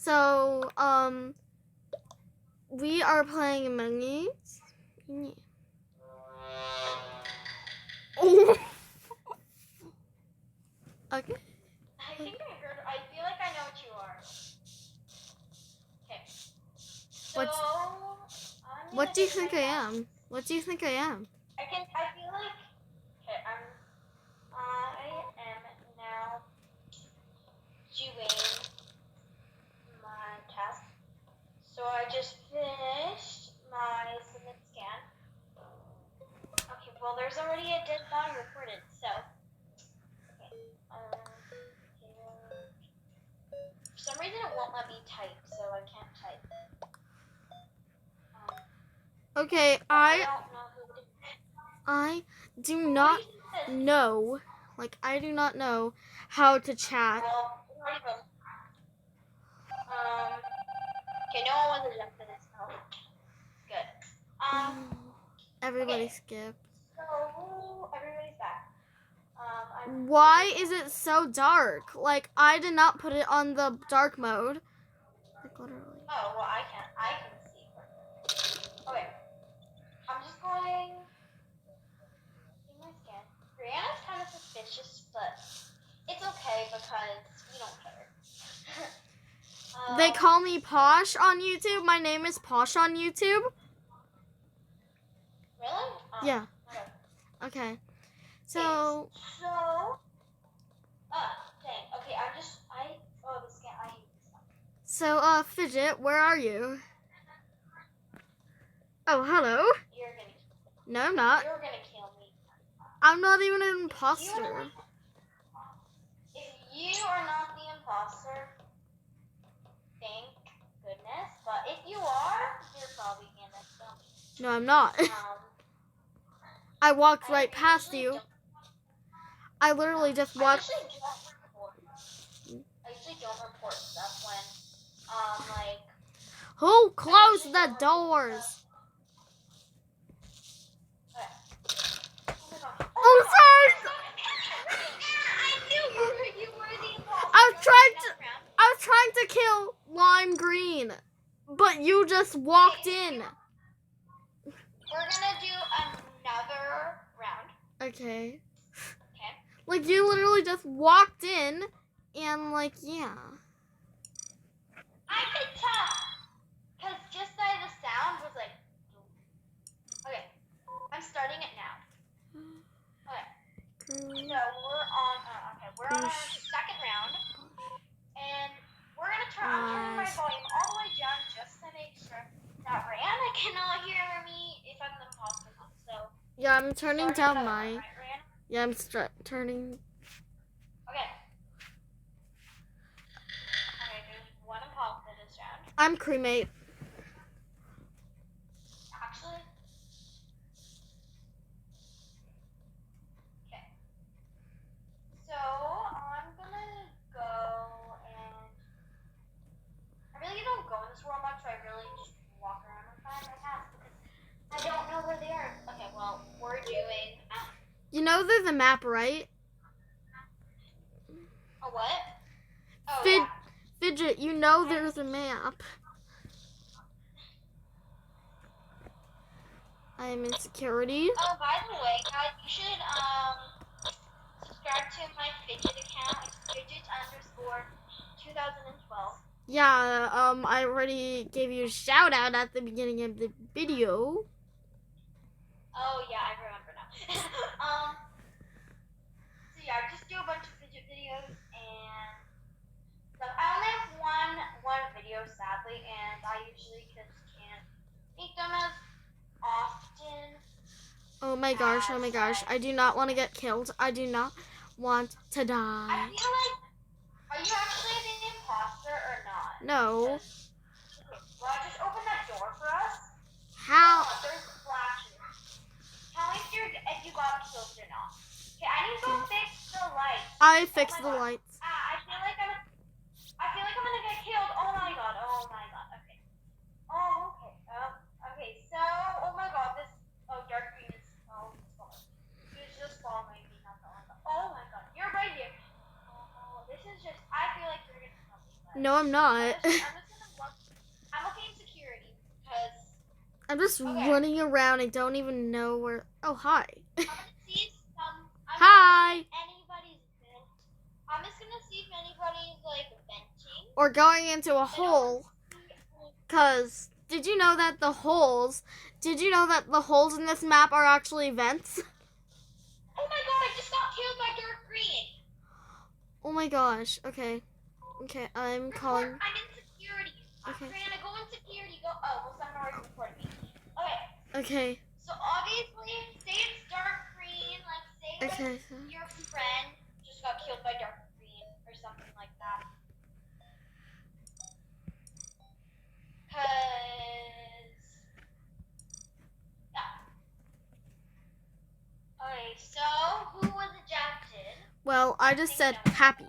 So, we are playing Among Us. Oh. Okay. I think I feel like I know what you are. Okay. So, What do you think I am? What do you think I am? I feel like, okay, I am now doing my task. So I just finished my submit scan. Okay, well there's already a dead body reported, so. For some reason it won't let me type, so I can't type. Okay, I don't know who to... I do not know. Like, I do not know how to chat. Well, okay, no one was ejected for this. No. Good. Everybody okay. skipped. So, everybody's back. Why is it so dark? Like, I did not put it on the dark mode. Like, literally. Oh, well, I can see. Okay. I'm just going... See my scan. Brianna's kind of suspicious, but it's okay because we don't care. They call me Posh on YouTube. My name is Posh on YouTube. Really? Yeah. Okay. So. Dang. Okay, the scan. I hate this one. So, Fidget, where are you? Oh, hello. You're gonna. No, I'm not. You're gonna kill me. I'm not even an imposter. If you are not the imposter, thank goodness. But if you are, you're probably gonna kill me. No, I'm not. I walked right past you. I literally just walked. I usually don't report stuff when, like. Who closed the doors? Oh, sorry. I knew you were the imposter. I was trying to kill Lime Green, but you just walked in. We're gonna do another round. Okay. Like, you literally just walked in, and, like, yeah. I could tell. Because just by the sound was like... Okay. I'm starting it now. Okay. So, we're on our second round. And we're gonna I'm turning my volume all the way down just to make sure that Rihanna cannot hear me if I'm the imposter. So... Yeah, I'm turning down mine. Right, yeah, I'm turning. Okay. Okay, there's one imposter this round. I'm cremate. Actually. Okay. So I'm gonna go and I really don't go in this world much. I really just walk around and find my tasks because I don't know where they are. Okay, well we're doing. You know there's a map, right? A what? Oh, yeah. Fidget, you know there's a map. I am in security. Oh, by the way, guys, you should subscribe to my Fidget account. It's Fidget_2012. Yeah, I already gave you a shout out at the beginning of the video. Oh yeah, I remember now. So yeah, just do a bunch of Fidget videos and stuff. I only have one video, sadly, and I usually just can't make them as often. Oh my gosh, oh my gosh. I do not want to get killed. I do not want to die. I feel like, are you actually the imposter or not? No. Well, just open that door for us. How? Oh, there's flashes. Tell me if you got killed or not. Okay, I need to go fix the lights. I fixed the lights. I feel like I'm gonna get killed. Oh my god. Okay. Oh, okay. Okay, so, oh my god, dark green is, it's just following me, not the one. Oh my god, you're right here. Oh, this is just, I feel like you're gonna kill me, but No, I'm not. I'm just gonna look. I'm looking at security because I'm just Okay. running around. I don't even know where. Oh, hi. I'm gonna see some. Hi. Anybody's vent. I'm just gonna see if anybody's like venting. Or going into a I don't hole. see any- Cause did you know that the holes in this map are actually vents? Oh my god! I just got killed by dark green. Oh my gosh. Okay. Okay, I'm calling. I'm in security. Okay. Brianna, go in security. Go. Oh, well, someone already reported me. Okay. Okay. So obviously, say it's dark green. Like say Okay. your friend just got killed by dark green or something like that. Cause yeah. Okay. So who was ejected? Well, I just said happy.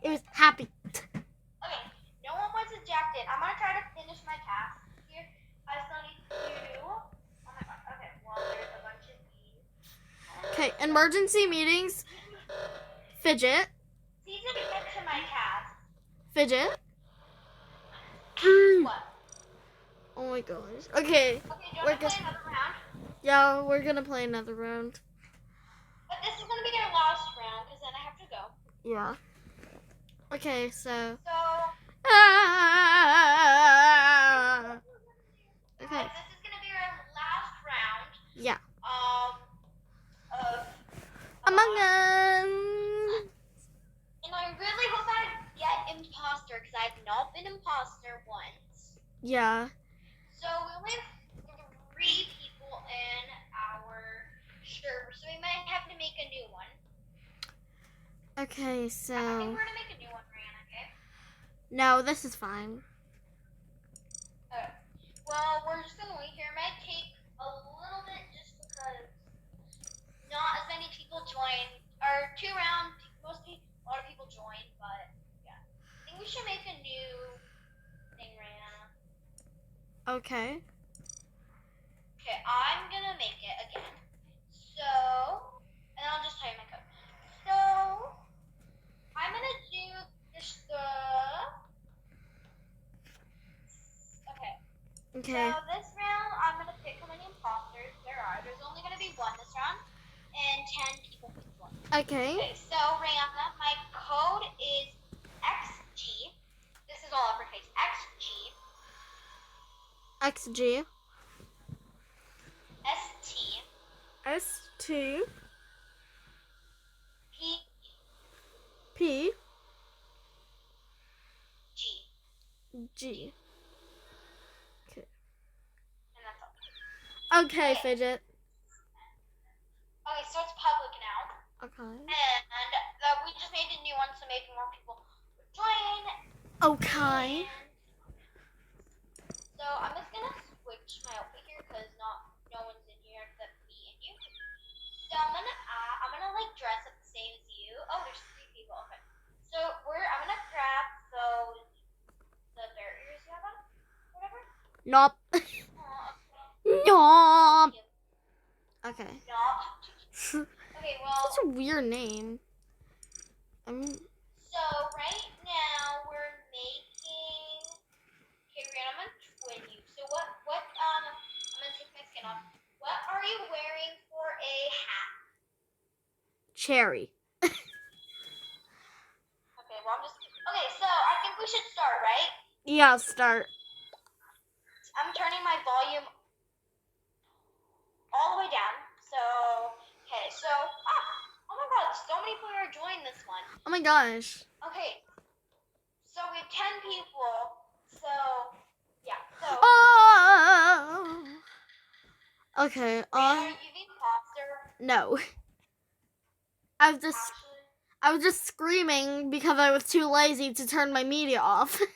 It was happy. Okay, no one was ejected. I'm gonna try to finish my task here. I still need to. Oh my god. Okay, well, there's a bunch of these. Okay, emergency meetings. Fidget. See to get to my task. Fidget. What? Oh my gosh. Okay. Okay, do you We're want to good. play another round? Yeah, we're gonna play another round. But this is gonna be our last round because then I have to go. Yeah. Okay, so. So. Okay. This is gonna be our last round. Yeah. Of. Among Us. And I really hope I get imposter because I've not been imposter once. Yeah. So we only have 3 people in our server, so we might have to make a new one. Okay, I think so. we're gonna make a new one, Brianna, okay? No, this is fine. Okay. Well, we're just gonna wait here. It might take a little bit just because not as many people join. Our 2 round, a lot of people join, but yeah. I think we should make a new thing, Brianna. Okay. Okay, I'm gonna make it again. So, and I'll just tell you my code. So, I'm gonna do this Okay. Okay. So this round, I'm gonna pick how many imposters there are. There's only gonna be 1 this round, and 10 people can join. Okay. Okay, so Rihanna, my code is XG. This is all uppercase. XG. XG. ST. S2. P. P. G. G. And that's all. Okay, Fidget. Okay, so it's public now. Okay. And we just made a new one, so maybe more people would join. Okay. And so I'm just gonna switch my outfit here because no one's in here except me and you. So I'm gonna like dress up the same as you. Oh, there's 3 people. Okay. So I'm gonna grab the barriers you have on, whatever. Nope. Okay. Nope. Okay. No. Okay, well. Such a weird name. So right now we're making. Okay, Rihanna, I'm gonna twin you. So what? I'm gonna take my skin off. What are you wearing for a hat? Cherry. Okay, well Okay, so I think we should start, right? Yeah, start. I'm turning my volume all the way down. So okay, so oh my god, so many people are joining this one. Oh my gosh. Okay, so we have 10 people. So yeah, so. Oh. Okay. Are you the imposter? No. I was just screaming because I was too lazy to turn my media off. Okay,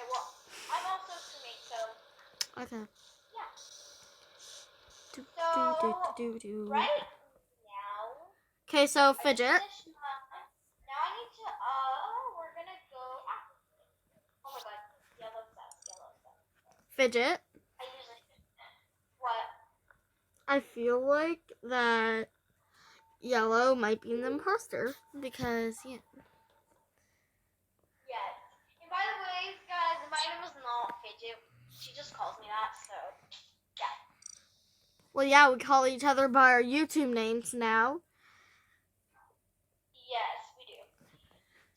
well, I'm also swimming, so. Okay. Yeah. Do. Right now. Okay, so I just Fidget. finished now I need to. We're gonna go. Oh my god, yellow stuff. Fidget. I usually. What? I feel like that yellow might be an imposter because yeah. Yes. She just calls me that, so yeah. Well, yeah, we call each other by our YouTube names now. Yes, we do.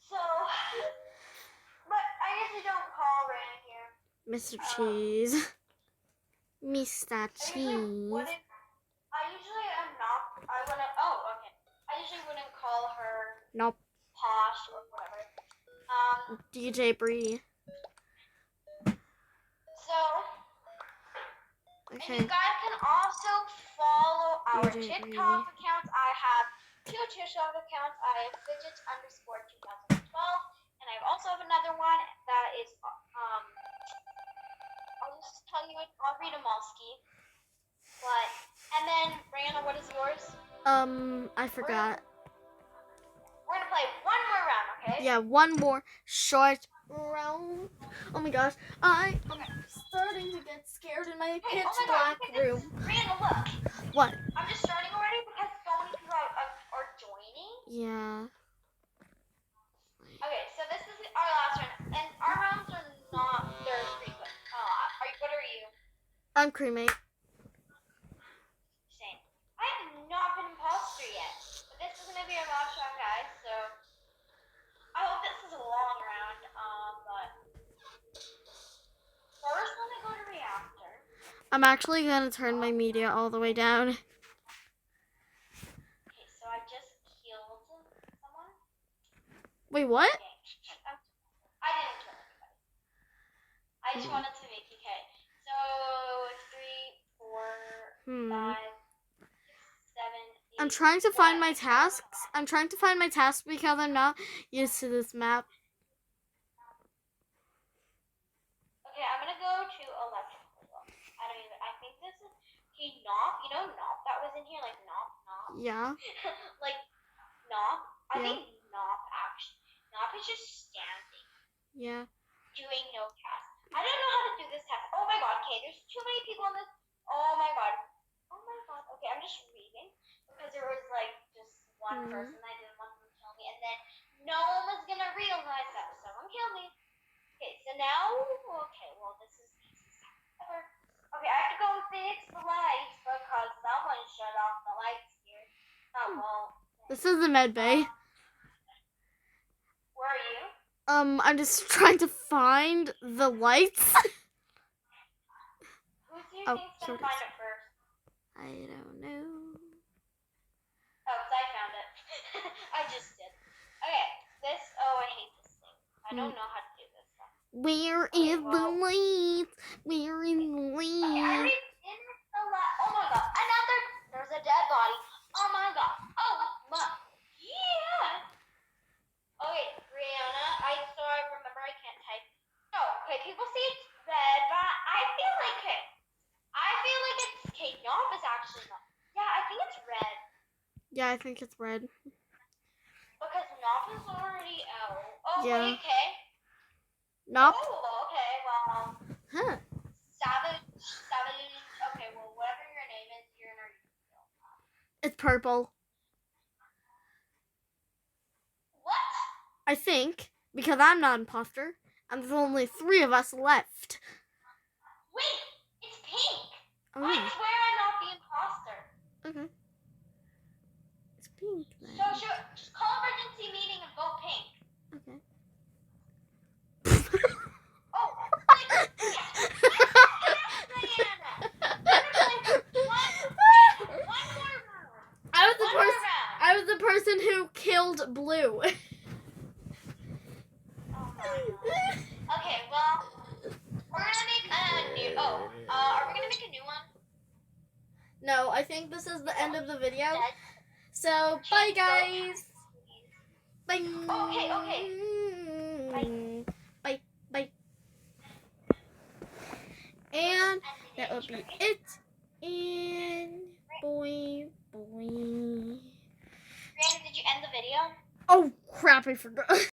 So, but I usually don't call Ran here. Mr. Cheese. Mr. Cheese. I usually am not. I wouldn't. Oh, okay. I usually wouldn't call her Nope. Posh or whatever. DJ Bree. So, Okay. and you guys can also follow our DJ TikTok Bree. accounts. I have 2 TikTok accounts. I have fidgets_2012, and I also have another one that is I'll just tell you it. I'll read them all, Ski. But and then Brianna, what is yours? I forgot. We're gonna play one more round, okay? Yeah, one more short round. Oh my gosh, I am starting to get scared in my pitch black room. Brianna, look. What? I'm just starting already because so many people are joining. Yeah. Okay, so this is our last round, and our rounds are not. They're pretty good. What are you? I'm cremate. Same. I have not been imposter yet, but this is gonna be our last round, guys. So I hope this is a long round. But first, let me go to reactor. I'm actually gonna turn my media all the way down. Okay, so I just killed someone. Wait, what? Okay. I didn't kill anybody. I just wanted to make PK. So 3, 4, 5, 6, 7, 8. I'm trying to find my tasks. I'm trying to find my tasks because I'm not used to this map. Okay, I'm gonna go to electrical. I don't even. I think this is. Okay, Nop. You know Nop that was in here, like Nop. Yeah. Like Nop. I Yeah. think Nop actually. Nop is just standing, Yeah. doing no task. I don't know how to do this task. Oh my god. Okay, there's too many people on this. Oh my god. Oh my god. Okay, I'm just reading because there was like just one person I didn't want them to kill me, and then no one was gonna realize that someone killed me. Okay, so now, okay, well this is easy. Okay, I have to go and fix the lights because someone shut off the lights here. Oh well. This is the med bay. Where are you? I'm just trying to find the lights. Who do you Oh, think's here gonna it find is. it first? I don't know. Oh, 'cause I found it. I just did. Okay, this. Oh, I hate this thing. I don't know how to do this stuff. Where is the lights? Where is the Okay, I lights? already did the last. Oh my god, another. There's a dead body. Oh my god. Oh my. Yeah. Okay, Brianna. I remember I can't type. No. Okay, people say it's red, but I feel like it. I feel like it's Kate Nop is actually not. Yeah, I think it's red Yeah, I think it's red. because Nop is already out. Oh, Yeah. wait, okay. Nope. Oh, okay. Well, Huh. Savage. Okay, well, whatever your name is, you're in our. It's purple. What? I think, because I'm not an imposter, and there's only 3 of us left. Wait, it's pink. Oh, I swear I'm not the imposter. okay. It's pink then. So just call emergency meeting and vote pink. Okay. Oh, wait, Diana. One more round. I was the person who killed Blue. Oh my god. Okay, well, we're gonna make a new. Are we gonna make a new one? No, I think this is the end of the video. Dead. So, bye guys. Bye. Okay. Bye. And that will be it. And boy. Brandon, did you end the video? Oh crap, I forgot.